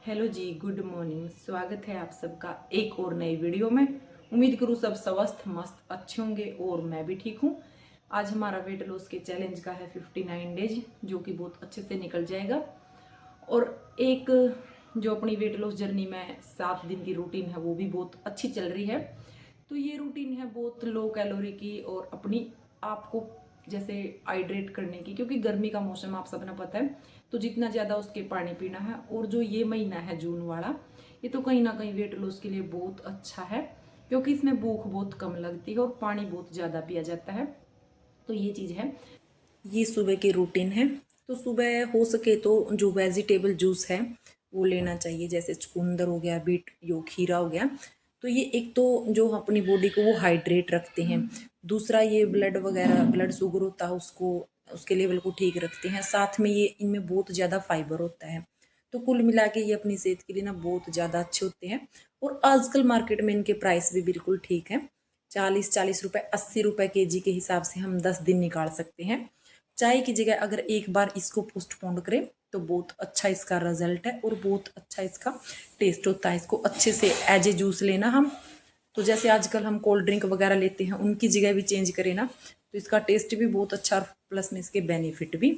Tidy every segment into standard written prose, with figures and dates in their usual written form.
Hello जी, good morning. स्वागत है आप सबका एक और नई वीडियो में। उम्मीद करूँ सब स्वस्थ मस्त अच्छे होंगे और मैं भी ठीक हूँ। आज हमारा वेट लॉस के चैलेंज का है 59 डेज, जो कि बहुत अच्छे से निकल जाएगा। और एक जो अपनी वेट लॉस जर्नी में 7 दिन की रूटीन है वो भी बहुत अच्छी चल रही है। तो ये रूटीन है बहुत लो कैलोरी की और अपनी आपको जैसे हाइड्रेट करने की, क्योंकि गर्मी का मौसम आप सबने पता है, तो जितना ज़्यादा उसके पानी पीना है। और जो ये महीना है जून वाला, ये तो कहीं ना कहीं वेट लॉस के लिए बहुत अच्छा है, क्योंकि इसमें भूख बहुत कम लगती है और पानी बहुत ज़्यादा पिया जाता है। तो ये चीज़ है, ये सुबह की रूटीन है। तो सुबह हो सके तो जो वेजिटेबल जूस है वो लेना चाहिए, जैसे चुकंदर हो गया, बीट यो खीरा हो गया। तो ये एक तो जो अपनी बॉडी को वो हाइड्रेट रखते हैं। दूसरा ये ब्लड वगैरह, ब्लड शुगर होता है उसको, उसके लेवल को ठीक रखते हैं। साथ में ये इनमें बहुत ज़्यादा फाइबर होता है। तो कुल मिला के ये अपनी सेहत के लिए ना बहुत ज़्यादा अच्छे होते हैं। और आजकल मार्केट में इनके प्राइस भी बिल्कुल ठीक है। 40-40 रुपए, 80 रुपए केजी के हिसाब से हम 10 दिन निकाल सकते हैं। चाय की जगह अगर एक बार इसको पोस्टपोन करें तो बहुत अच्छा इसका रिजल्ट है और बहुत अच्छा इसका टेस्ट होता है। इसको अच्छे से एज ए जूस लेना हम, तो जैसे आजकल हम कोल्ड ड्रिंक वगैरह लेते हैं उनकी जगह भी चेंज करें ना, तो इसका टेस्ट भी बहुत अच्छा और प्लस में इसके बेनिफिट भी।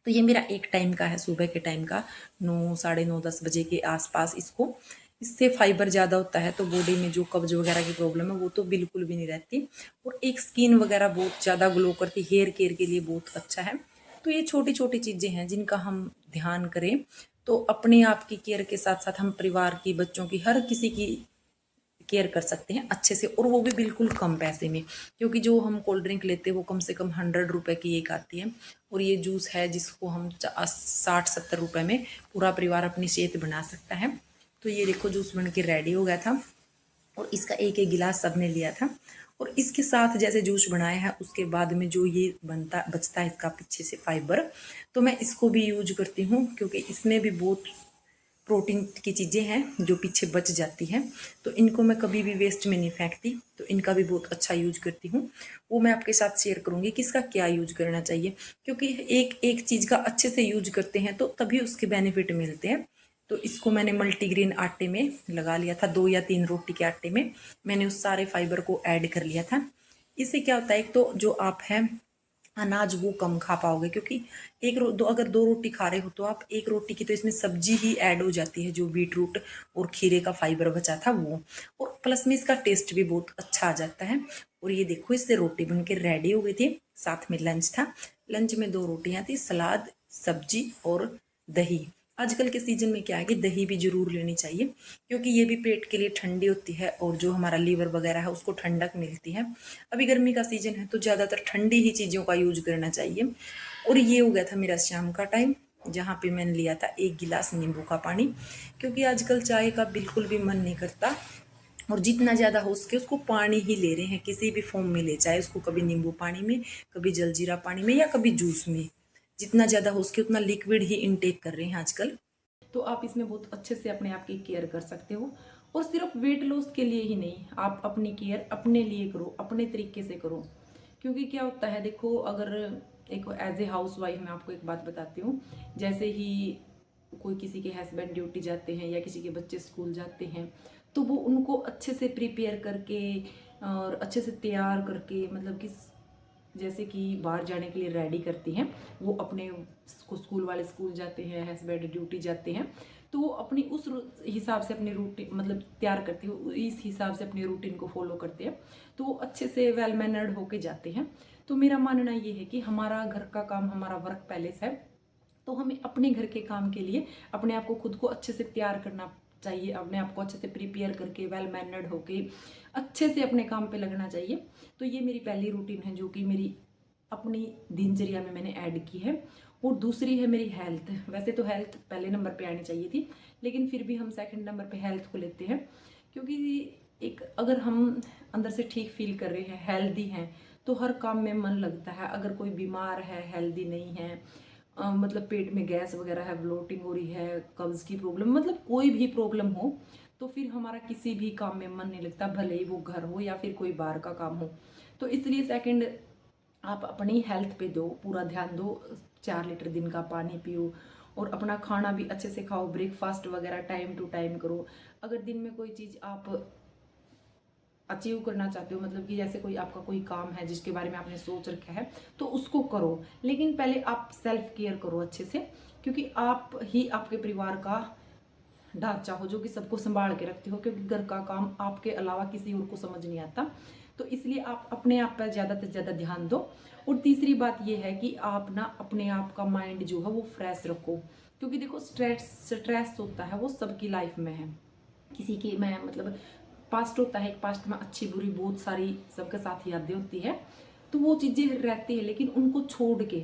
तो ये मेरा एक टाइम का है, सुबह के टाइम का, 9, साढ़े 9, 10 बजे के आसपास इसको। इससे फाइबर ज़्यादा होता है तो बॉडी में जो कब्ज वगैरह की प्रॉब्लम है वो तो बिल्कुल भी नहीं रहती। और एक स्किन वगैरह बहुत ज़्यादा ग्लो करती, हेयर केयर के लिए बहुत अच्छा है। तो ये छोटी छोटी चीज़ें हैं जिनका हम ध्यान करें तो अपने आप की केयर के साथ साथ हम परिवार की, बच्चों की, हर किसी की केयर कर सकते हैं अच्छे से, और वो भी बिल्कुल कम पैसे में। क्योंकि जो हम कोल्ड ड्रिंक लेते हैं वो कम से कम 100 रुपए की एक आती है, और ये जूस है जिसको हम 60-70 रुपए में पूरा परिवार अपनी सेहत बना सकता है। तो ये देखो जूस बन के रेडी हो गया था, और इसका एक एक गिलास सबने लिया था। और इसके साथ जैसे जूस बनाया है उसके बाद में जो ये बनता बचता है इसका पीछे से फाइबर, तो मैं इसको भी यूज करती हूँ, क्योंकि इसमें भी बहुत प्रोटीन की चीज़ें हैं जो पीछे बच जाती हैं। तो इनको मैं कभी भी वेस्ट में नहीं फेंकती, तो इनका भी बहुत अच्छा यूज करती हूँ। वो मैं आपके साथ शेयर करूँगी कि इसका क्या यूज करना चाहिए, क्योंकि एक एक चीज़ का अच्छे से यूज करते हैं तो तभी उसके बेनिफिट मिलते हैं। तो इसको मैंने मल्टीग्रेन आटे में लगा लिया था, 2 या 3 रोटी के आटे में मैंने उस सारे फाइबर को ऐड कर लिया था। इससे क्या होता है, एक तो जो आप हैं अनाज वो कम खा पाओगे, क्योंकि अगर 2 रोटी खा रहे हो तो आप एक रोटी की तो इसमें सब्जी ही ऐड हो जाती है, जो बीट रूट और खीरे का फाइबर बचा था वो। और प्लस में इसका टेस्ट भी बहुत अच्छा आ जाता है। और ये देखो इससे रोटी बन के रेडी हो गई थी। साथ में लंच था, लंच में 2 रोटियां थी, सलाद, सब्जी और दही। आजकल के सीजन में क्या है कि दही भी जरूर लेनी चाहिए, क्योंकि ये भी पेट के लिए ठंडी होती है और जो हमारा लीवर वगैरह है उसको ठंडक मिलती है। अभी गर्मी का सीजन है तो ज़्यादातर ठंडी ही चीज़ों का यूज करना चाहिए। और ये हो गया था मेरा शाम का टाइम, जहाँ पे मैंने लिया था एक गिलास नींबू का पानी, क्योंकि आजकल चाय का बिल्कुल भी मन नहीं करता। और जितना ज़्यादा हो सके उसको पानी ही ले रहे हैं, किसी भी फॉर्म में ले, चाहे उसको कभी नींबू पानी में, कभी जलजीरा पानी में, या कभी जूस में। जितना ज़्यादा हो सके उतना लिक्विड ही इनटेक कर रहे हैं आजकल। तो आप इसमें बहुत अच्छे से अपने आप की केयर कर सकते हो। और सिर्फ वेट लॉस के लिए ही नहीं, आप अपनी केयर अपने लिए करो, अपने तरीके से करो। क्योंकि क्या होता है, देखो, अगर एक एज ए हाउस वाइफ मैं आपको एक बात बताती हूँ। जैसे ही कोई किसी के हस्बैंड ड्यूटी जाते हैं या किसी के बच्चे स्कूल जाते हैं, तो वो उनको अच्छे से प्रिपेयर करके और अच्छे से तैयार करके, मतलब कि जैसे कि बाहर जाने के लिए रेडी करती हैं। वो अपने स्कूल वाले स्कूल जाते हैं, हस्बैंड ड्यूटी जाते हैं, तो वो अपनी उस हिसाब से अपनी रूटीन मतलब तैयार करते हैं, इस हिसाब से अपनी रूटीन को फॉलो करते हैं। तो वो अच्छे से वेल मैनर्ड होके जाते हैं। तो मेरा मानना ये है कि हमारा घर का काम हमारा वर्क पैलेस है, तो हमें अपने घर के काम के लिए अपने आप को खुद को अच्छे से तैयार करना चाहिए, अपने आप को अच्छे से प्रिपेयर करके वेल मैनर्ड होके अच्छे से अपने काम पे लगना चाहिए। तो ये मेरी पहली रूटीन है जो कि मेरी अपनी दिनचर्या में मैंने ऐड की है। और दूसरी है मेरी हेल्थ। वैसे तो हेल्थ पहले नंबर पे आनी चाहिए थी, लेकिन फिर भी हम सेकंड नंबर पे हेल्थ को लेते हैं, क्योंकि एक अगर हम अंदर से ठीक फील कर रहे हैं, हेल्दी हैं, तो हर काम में मन लगता है। अगर कोई बीमार है, हेल्दी नहीं है, मतलब पेट में गैस वगैरह है, ब्लोटिंग हो रही है, कब्ज की प्रॉब्लम, मतलब कोई भी प्रॉब्लम हो, तो फिर हमारा किसी भी काम में मन नहीं लगता, भले ही वो घर हो या फिर कोई बाहर का काम हो। तो इसलिए सेकंड, आप अपनी हेल्थ पे दो पूरा ध्यान दो। 4 लीटर दिन का पानी पियो, और अपना खाना भी अच्छे से खाओ, ब्रेकफास्ट वगैरह टाइम टू टाइम करो। अगर दिन में कोई चीज़ आप अचीव करना चाहते हो, मतलब कि जैसे कोई आपका कोई काम है जिसके बारे में आपने सोच रखा है, तो उसको करो, लेकिन पहले आप सेल्फ केयर करो अच्छे से, क्योंकि आप ही आपके परिवार का ढांचा हो जो कि सबको संभाल के रखते हो, क्योंकि घर का काम आपके अलावा किसी और को समझ नहीं आता। तो इसलिए आप अपने आप पर ज़्यादा से ज़्यादा ध्यान दो। और तीसरी बात यह है कि आप ना अपने आप का माइंड जो है वो फ्रेश रखो, क्योंकि देखो स्ट्रेस होता है वो सबकी लाइफ में है। किसी की मैं मतलब पास्ट होता है, एक पास्ट में अच्छी बुरी बहुत सारी सबके साथ यादें होती है, तो वो चीज़ें रहती है, लेकिन उनको छोड़ के,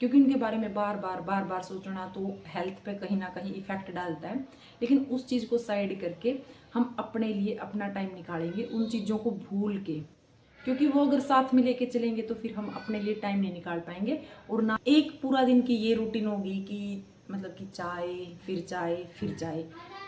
क्योंकि उनके बारे में बार बार सोचना तो हेल्थ पे कहीं ना कहीं इफेक्ट डालता है, लेकिन उस चीज़ को साइड करके हम अपने लिए अपना टाइम निकालेंगे उन चीज़ों को भूल के, क्योंकि वो अगर साथ में लेके चलेंगे तो फिर हम अपने लिए टाइम नहीं निकाल पाएंगे। और ना एक पूरा दिन की ये रूटीन होगी कि मतलब कि चाय फिर चाय,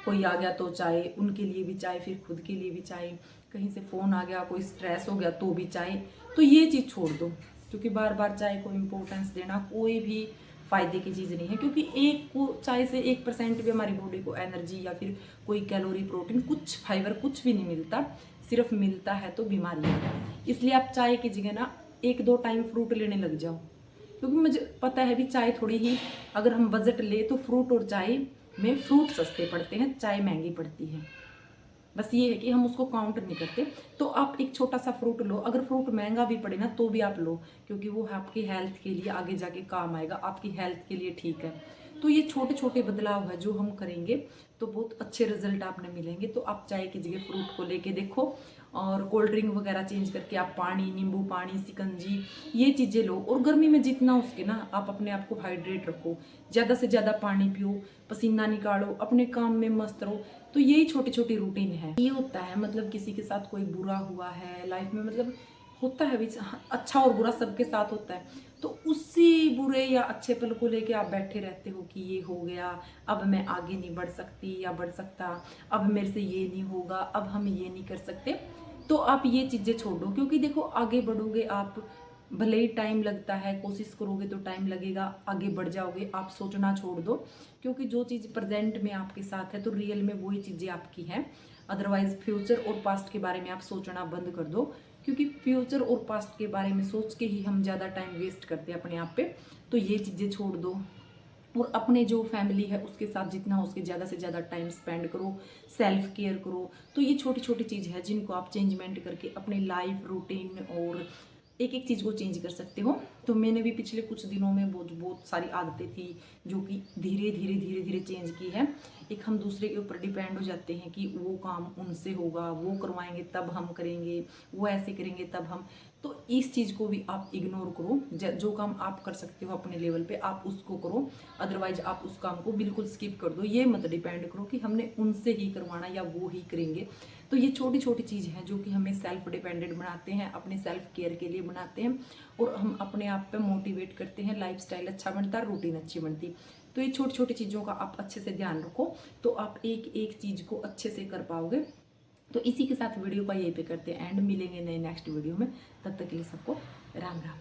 कोई आ गया तो चाय, उनके लिए भी चाय, फिर खुद के लिए भी चाय, कहीं से फ़ोन आ गया, कोई स्ट्रेस हो गया तो भी चाय। तो ये चीज़ छोड़ दो, क्योंकि बार बार चाय को इम्पोर्टेंस देना कोई भी फ़ायदे की चीज़ नहीं है, क्योंकि एक को चाय से 1% भी हमारी बॉडी को एनर्जी या फिर कोई कैलोरी, प्रोटीन, कुछ फाइबर कुछ भी नहीं मिलता, सिर्फ मिलता है तो बीमारियाँ। इसलिए आप चाय की जगह ना 1-2 टाइम फ्रूट लेने लग जाओ, क्योंकि मुझे पता है भी चाय थोड़ी ही, अगर हम बजट ले तो फ्रूट और चाय में फ्रूट सस्ते पड़ते हैं, चाय महंगी पड़ती है। बस ये है कि हम उसको काउंट नहीं करते। तो आप एक छोटा सा फ्रूट लो, अगर फ्रूट महंगा भी पड़े ना तो भी आप लो, क्योंकि वो आपकी हेल्थ के लिए आगे जाके काम आएगा, आपकी हेल्थ के लिए ठीक है। तो ये छोटे छोटे बदलाव है जो हम करेंगे तो बहुत अच्छे रिजल्ट आपने मिलेंगे। तो आप चाय की जगह फ्रूट को लेके देखो, और कोल्ड ड्रिंक वगैरह चेंज करके आप पानी, नींबू पानी, शिकंजी, ये चीज़ें लो। और गर्मी में जितना हो सके ना आप अपने आप को हाइड्रेट रखो, ज़्यादा से ज़्यादा पानी पियो, पसीना निकालो, अपने काम में मस्त रहो। तो यही छोटी छोटी रूटीन है। ये होता है मतलब किसी के साथ कोई बुरा हुआ है लाइफ में, मतलब होता है बीच, अच्छा और बुरा सबके साथ होता है, तो उसी बुरे या अच्छे पल को लेके आप बैठे रहते हो कि ये हो गया, अब मैं आगे नहीं बढ़ सकती या बढ़ सकता, अब मेरे से ये नहीं होगा, अब हम ये नहीं कर सकते। तो आप ये चीज़ें छोड़ दो, क्योंकि देखो आगे बढ़ोगे आप, भले ही टाइम लगता है, कोशिश करोगे तो टाइम लगेगा, आगे बढ़ जाओगे। आप सोचना छोड़ दो, क्योंकि जो चीज़ प्रेजेंट में आपके साथ है तो रियल में वही चीज़ें आपकी हैं। अदरवाइज फ्यूचर और पास्ट के बारे में आप सोचना बंद कर दो, क्योंकि फ्यूचर और पास्ट के बारे में सोच के ही हम ज़्यादा टाइम वेस्ट करते हैं अपने आप पे। तो ये चीज़ें छोड़ दो, और अपने जो फैमिली है उसके साथ जितना हो उसके ज़्यादा से ज़्यादा टाइम स्पेंड करो, सेल्फ केयर करो। तो ये छोटी छोटी चीज़ है जिनको आप चेंजमेंट करके अपनी लाइफ रूटीन और एक एक चीज़ को चेंज कर सकते हो। तो मैंने भी पिछले कुछ दिनों में बहुत सारी आदतें थी जो कि धीरे धीरे चेंज की है। एक हम दूसरे के ऊपर डिपेंड हो जाते हैं कि वो काम उनसे होगा, वो करवाएंगे तब हम करेंगे, वो ऐसे करेंगे तब हम। तो इस चीज़ को भी आप इग्नोर करो, जो काम आप कर सकते हो अपने लेवल पे आप उसको करो, अदरवाइज आप उस काम को बिल्कुल स्किप कर दो। ये मत डिपेंड करो कि हमने उनसे ही करवाना या वो ही करेंगे। तो ये छोटी छोटी चीज़ हैं जो कि हमें सेल्फ डिपेंडेंट बनाते हैं, अपने सेल्फ केयर के लिए बनाते हैं, और हम अपने आप पे मोटिवेट करते हैं, लाइफस्टाइल अच्छा बनता है, रूटीन अच्छी बनती। तो ये छोटी छोटी चीज़ों का आप अच्छे से ध्यान रखो, तो आप एक एक चीज़ को अच्छे से कर पाओगे। तो इसी के साथ वीडियो का यहीं पे करते हैं एंड, मिलेंगे नए नेक्स्ट वीडियो में। तब तक के लिए सबको राम राम।